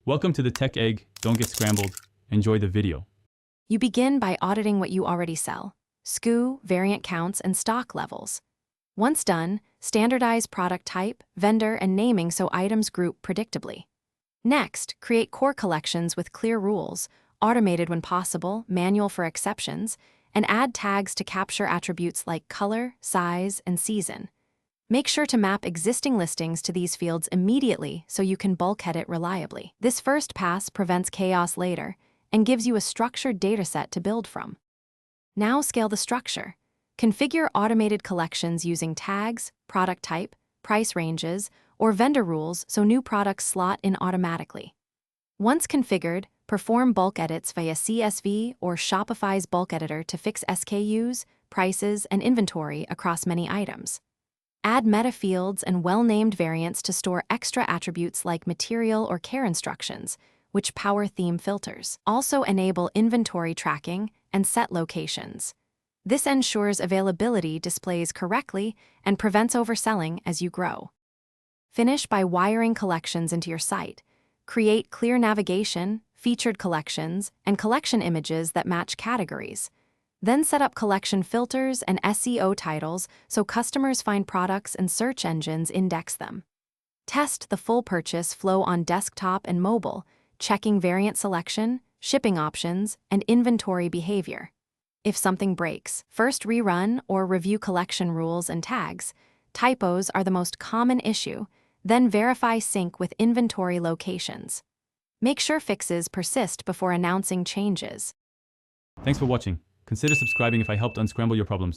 Welcome to the Tech Egg. Don't get scrambled. Enjoy the video. You begin by auditing what you already sell: SKU, variant counts, and stock levels. Once done, standardize product type, vendor, and naming so items group predictably. Next, create core collections with clear rules, automated when possible, manual for exceptions, and add tags to capture attributes like color, size, and season. Make sure to map existing listings to these fields immediately so you can bulk edit reliably. This first pass prevents chaos later and gives you a structured dataset to build from. Now scale the structure. Configure automated collections using tags, product type, price ranges, or vendor rules so new products slot in automatically. Once configured, perform bulk edits via CSV or Shopify's bulk editor to fix SKUs, prices, and inventory across many items. Add meta fields and well-named variants to store extra attributes like material or care instructions, which power theme filters. Also enable inventory tracking and set locations. This ensures availability displays correctly and prevents overselling as you grow. Finish by wiring collections into your site. Create clear navigation, featured collections, and collection images that match categories. Then set up collection filters and SEO titles so customers find products and search engines index them. Test the full purchase flow on desktop and mobile, checking variant selection, shipping options, and inventory behavior. If something breaks, first rerun or review collection rules and tags. Typos are the most common issue, then verify sync with inventory locations. Make sure fixes persist before announcing changes. Thanks for watching. Consider subscribing if I helped unscramble your problems.